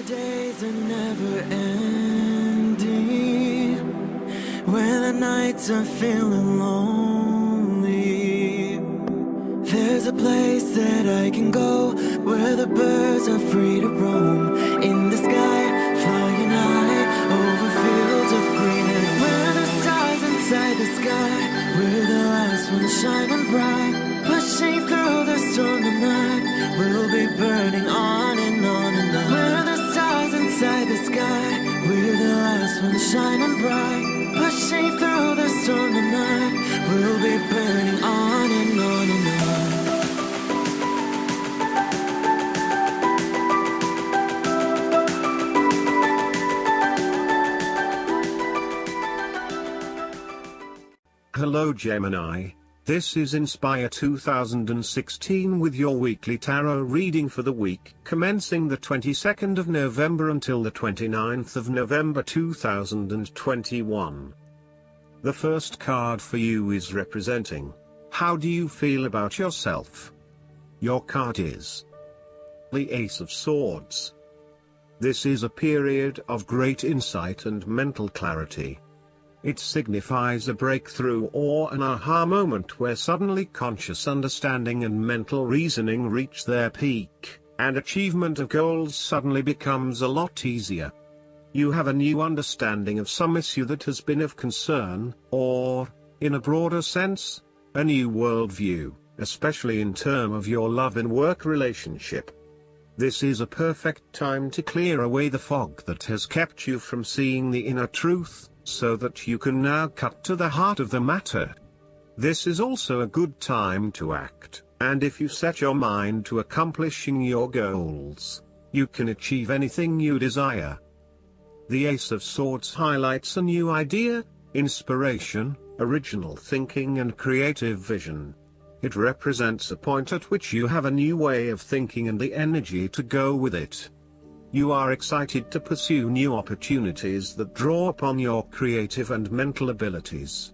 days are never ending, when the nights are feeling lonely. There's a place that I can go, where the birds are free to roam, in the sky, flying high, over fields of green. And where the stars inside the sky, we're the last ones shining bright, pushing through the storm tonight. We'll be burning on and on and on. We're the stars inside the sky, we're the last ones shining bright, pushing through the storm tonight. We'll be burning on and on and on. Hello Gemini, this is Inspire 2016 with your weekly tarot reading for the week commencing the 22nd of November until the 29th of November 2021. The first card for you is representing, how do you feel about yourself? Your card is the Ace of Swords. This is a period of great insight and mental clarity. It signifies a breakthrough or an aha moment where suddenly conscious understanding and mental reasoning reach their peak, and achievement of goals suddenly becomes a lot easier. You have a new understanding of some issue that has been of concern, or, in a broader sense, a new worldview, especially in terms of your love and work relationship. This is a perfect time to clear away the fog that has kept you from seeing the inner truth, so that you can now cut to the heart of the matter. This is also a good time to act, and if you set your mind to accomplishing your goals, you can achieve anything you desire. The Ace of Swords highlights a new idea, inspiration, original thinking and creative vision. It represents a point at which you have a new way of thinking and the energy to go with it. You are excited to pursue new opportunities that draw upon your creative and mental abilities.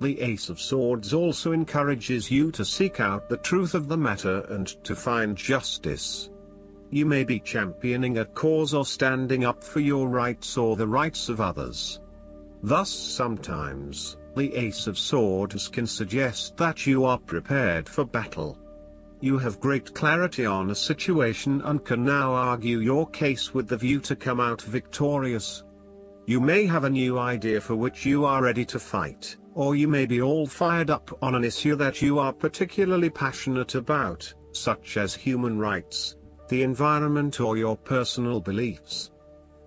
The Ace of Swords also encourages you to seek out the truth of the matter and to find justice. You may be championing a cause or standing up for your rights or the rights of others. Thus sometimes, the Ace of Swords can suggest that you are prepared for battle. You have great clarity on a situation and can now argue your case with the view to come out victorious. You may have a new idea for which you are ready to fight, or you may be all fired up on an issue that you are particularly passionate about, such as human rights, the environment or your personal beliefs.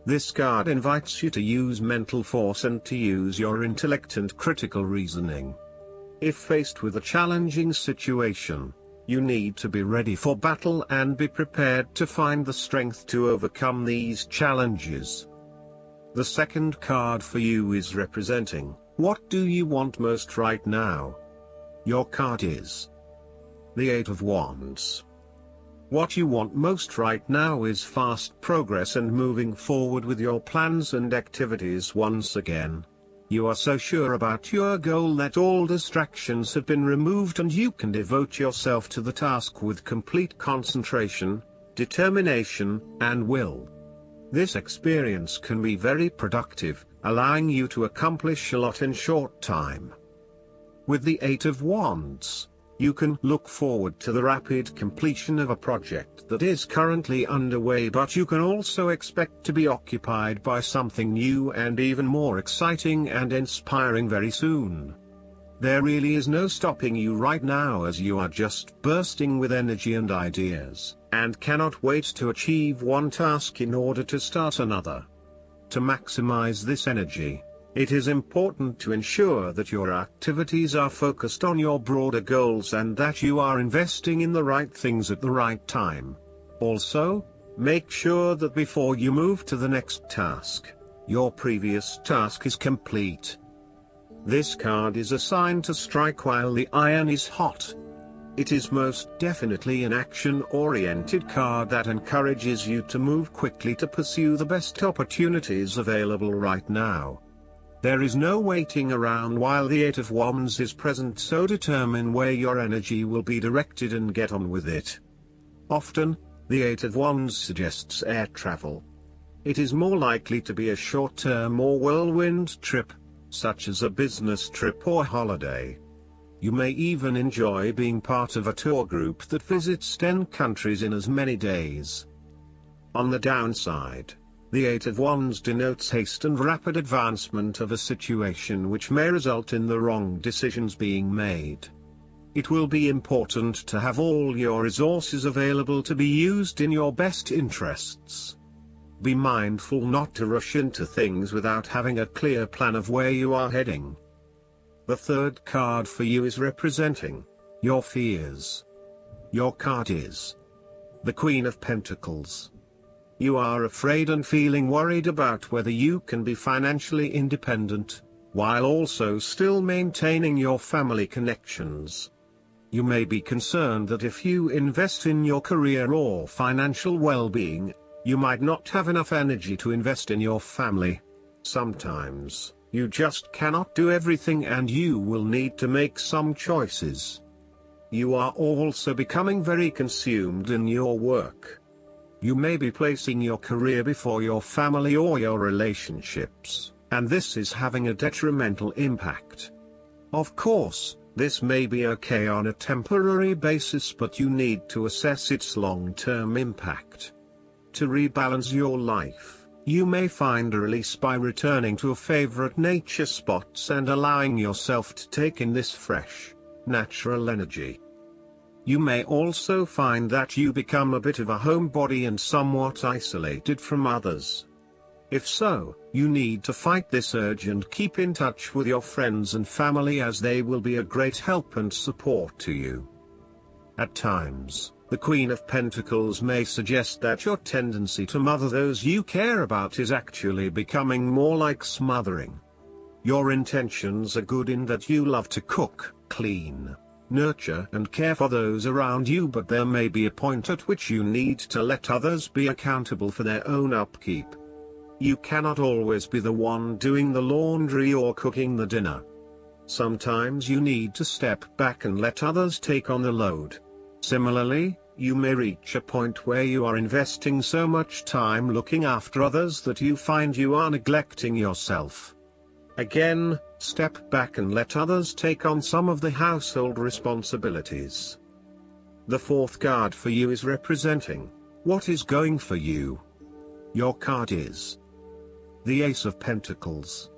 This card invites you to use mental force and to use your intellect and critical reasoning. If faced with a challenging situation, you need to be ready for battle and be prepared to find the strength to overcome these challenges. The second card for you is representing, what do you want most right now? Your card is the Eight of Wands. What you want most right now is fast progress and moving forward with your plans and activities once again. You are so sure about your goal that all distractions have been removed and you can devote yourself to the task with complete concentration, determination, and will. This experience can be very productive, allowing you to accomplish a lot in short time. With the Eight of Wands, you can look forward to the rapid completion of a project that is currently underway, but you can also expect to be occupied by something new and even more exciting and inspiring very soon. There really is no stopping you right now, as you are just bursting with energy and ideas, and cannot wait to achieve one task in order to start another. To maximize this energy, it is important to ensure that your activities are focused on your broader goals and that you are investing in the right things at the right time. Also, make sure that before you move to the next task, your previous task is complete. This card is a sign to strike while the iron is hot. It is most definitely an action-oriented card that encourages you to move quickly to pursue the best opportunities available right now. There is no waiting around while the Eight of Wands is present, so determine where your energy will be directed and get on with it. Often, The Eight of Wands suggests air travel. It is more likely to be a short-term or whirlwind trip, such as a business trip or holiday. You may even enjoy being part of a tour group that visits 10 countries in as many days. On the downside, the Eight of Wands denotes haste and rapid advancement of a situation which may result in the wrong decisions being made. It will be important to have all your resources available to be used in your best interests. Be mindful not to rush into things without having a clear plan of where you are heading. The third card for you is representing your fears. Your card is the Queen of Pentacles. You are afraid and feeling worried about whether you can be financially independent, while also still maintaining your family connections. You may be concerned that if you invest in your career or financial well-being, you might not have enough energy to invest in your family. Sometimes, you just cannot do everything and you will need to make some choices. You are also becoming very consumed in your work. You may be placing your career before your family or your relationships, and this is having a detrimental impact. Of course, this may be okay on a temporary basis, but you need to assess its long-term impact. To rebalance your life, you may find a release by returning to a favorite nature spots and allowing yourself to take in this fresh, natural energy. You may also find that you become a bit of a homebody and somewhat isolated from others. If so, you need to fight this urge and keep in touch with your friends and family, as they will be a great help and support to you. At times, the Queen of Pentacles may suggest that your tendency to mother those you care about is actually becoming more like smothering. Your intentions are good in that you love to cook, clean, nurture and care for those around you, but there may be a point at which you need to let others be accountable for their own upkeep. You cannot always be the one doing the laundry or cooking the dinner. Sometimes you need to step back and let others take on the load. Similarly, you may reach a point where you are investing so much time looking after others that you find you are neglecting yourself. Again, step back and let others take on some of the household responsibilities. The fourth card for you is representing what is going for you. Your card is the Ace of Pentacles.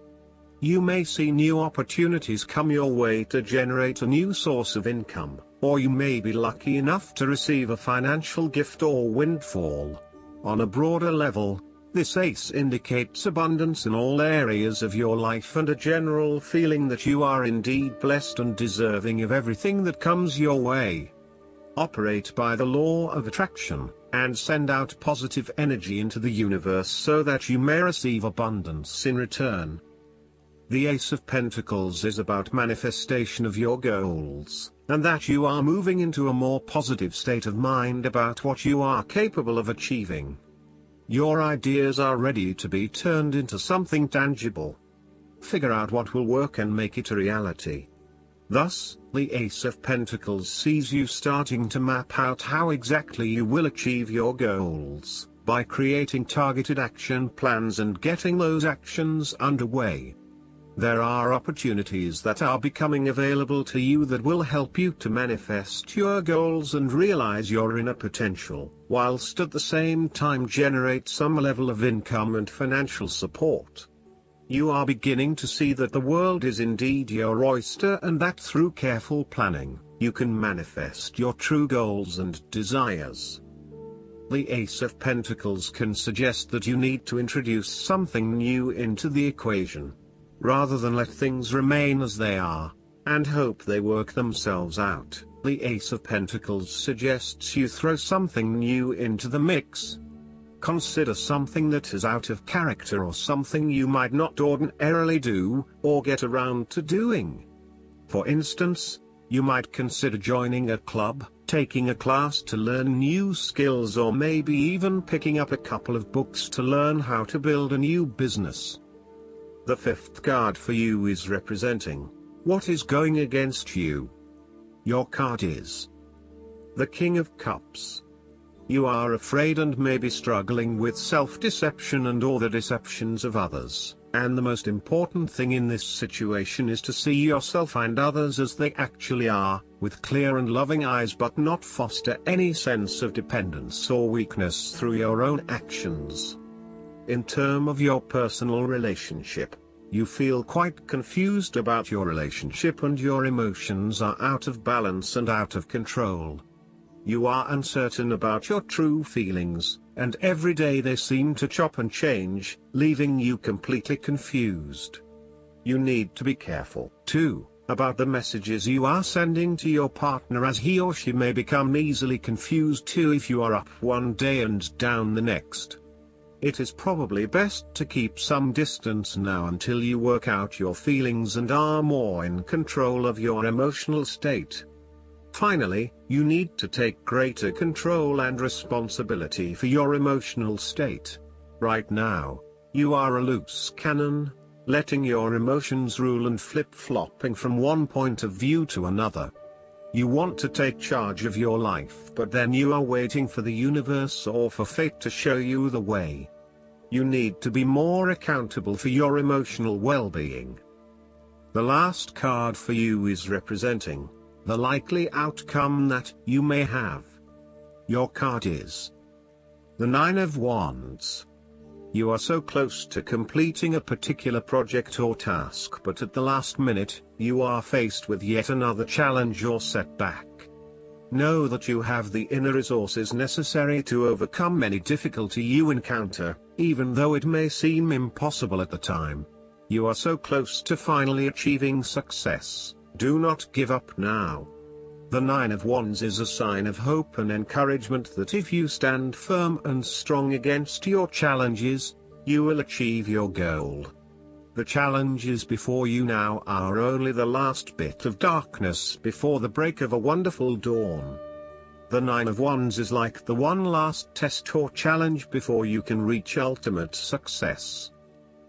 You may see new opportunities come your way to generate a new source of income, or you may be lucky enough to receive a financial gift or windfall. On a broader level, this ace indicates abundance in all areas of your life and a general feeling that you are indeed blessed and deserving of everything that comes your way. Operate by the law of attraction, and send out positive energy into the universe so that you may receive abundance in return. The Ace of Pentacles is about manifestation of your goals, and that you are moving into a more positive state of mind about what you are capable of achieving. Your ideas are ready to be turned into something tangible. Figure out what will work and make it a reality. Thus, the Ace of Pentacles sees you starting to map out how exactly you will achieve your goals, by creating targeted action plans and getting those actions underway. There are opportunities that are becoming available to you that will help you to manifest your goals and realize your inner potential, whilst at the same time generate some level of income and financial support. You are beginning to see that the world is indeed your oyster, and that through careful planning, you can manifest your true goals and desires. The Ace of Pentacles can suggest that you need to introduce something new into the equation, rather than let things remain as they are, and hope they work themselves out. The Ace of Pentacles suggests you throw something new into the mix. Consider something that is out of character or something you might not ordinarily do, or get around to doing. For instance, you might consider joining a club, taking a class to learn new skills, or maybe even picking up a couple of books to learn how to build a new business. The fifth card for you is representing what is going against you. Your card is the King of Cups. You are afraid and may be struggling with self-deception and or the deceptions of others, and the most important thing in this situation is to see yourself and others as they actually are, with clear and loving eyes, but not foster any sense of dependence or weakness through your own actions. In terms of your personal relationship, you feel quite confused about your relationship and your emotions are out of balance and out of control. You are uncertain about your true feelings, and every day they seem to chop and change, leaving you completely confused. You need to be careful, too, about the messages you are sending to your partner, as he or she may become easily confused too if you are up one day and down the next. It is probably best to keep some distance now until you work out your feelings and are more in control of your emotional state. Finally, you need to take greater control and responsibility for your emotional state. Right now, you are a loose cannon, letting your emotions rule and flip-flopping from one point of view to another. You want to take charge of your life, but then you are waiting for the universe or for fate to show you the way. You need to be more accountable for your emotional well-being. The last card for you is representing the likely outcome that you may have. Your card is the Nine of Wands. You are so close to completing a particular project or task, but at the last minute, you are faced with yet another challenge or setback. Know that you have the inner resources necessary to overcome any difficulty you encounter, even though it may seem impossible at the time. You are so close to finally achieving success. Do not give up now. The Nine of Wands is a sign of hope and encouragement that if you stand firm and strong against your challenges, you will achieve your goal. The challenges before you now are only the last bit of darkness before the break of a wonderful dawn. The Nine of Wands is like the one last test or challenge before you can reach ultimate success.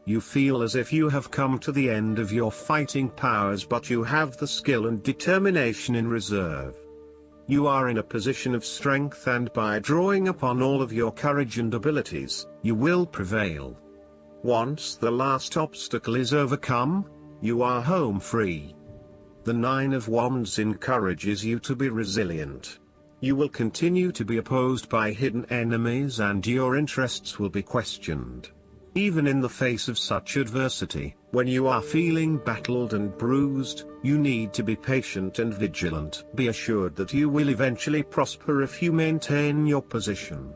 You feel as if you have come to the end of your fighting powers, but you have the skill and determination in reserve. You are in a position of strength, and by drawing upon all of your courage and abilities, you will prevail. Once the last obstacle is overcome, you are home free. The Nine of Wands encourages you to be resilient. You will continue to be opposed by hidden enemies, and your interests will be questioned. Even in the face of such adversity, when you are feeling battled and bruised, you need to be patient and vigilant. Be assured that you will eventually prosper if you maintain your position.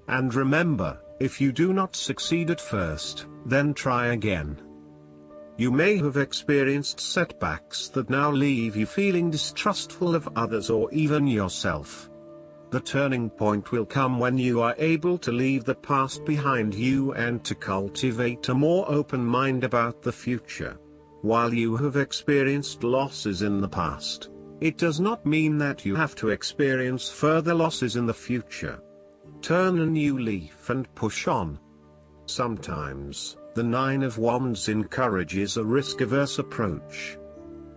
And remember, if you do not succeed at first, then try again. You may have experienced setbacks that now leave you feeling distrustful of others or even yourself. The turning point will come when you are able to leave the past behind you and to cultivate a more open mind about the future. While you have experienced losses in the past, it does not mean that you have to experience further losses in the future. Turn a new leaf and push on. Sometimes, the Nine of Wands encourages a risk-averse approach.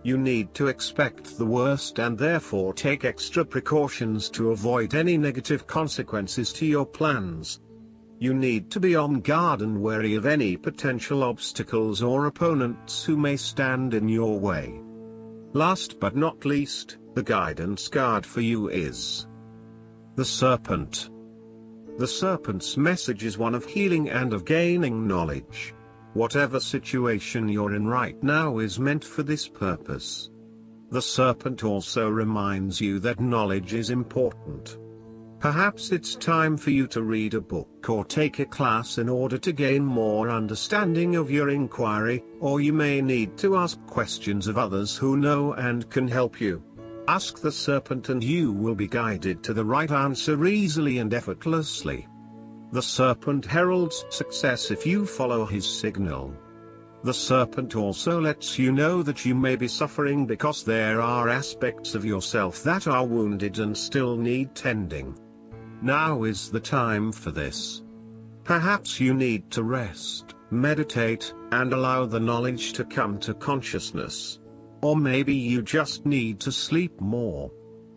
You need to expect the worst and therefore take extra precautions to avoid any negative consequences to your plans. You need to be on guard and wary of any potential obstacles or opponents who may stand in your way. Last but not least, the guidance card for you is the Serpent. The Serpent's message is one of healing and of gaining knowledge. Whatever situation you're in right now is meant for this purpose. The Serpent also reminds you that knowledge is important. Perhaps it's time for you to read a book or take a class in order to gain more understanding of your inquiry, or you may need to ask questions of others who know and can help you. Ask the Serpent and you will be guided to the right answer easily and effortlessly. The Serpent heralds success if you follow his signal. The Serpent also lets you know that you may be suffering because there are aspects of yourself that are wounded and still need tending. Now is the time for this. Perhaps you need to rest, meditate, and allow the knowledge to come to consciousness. Or maybe you just need to sleep more.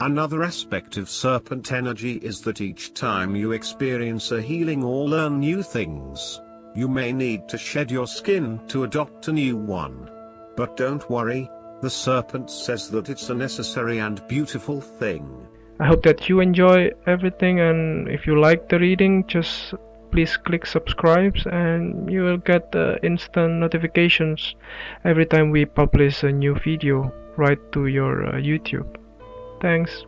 Another aspect of serpent energy is that each time you experience a healing or learn new things, you may need to shed your skin to adopt a new one. But don't worry, the serpent says that it's a necessary and beautiful thing. I hope that you enjoy everything, and if you like the reading, just please click subscribe and you will get instant notifications every time we publish a new video right to your YouTube. Thanks.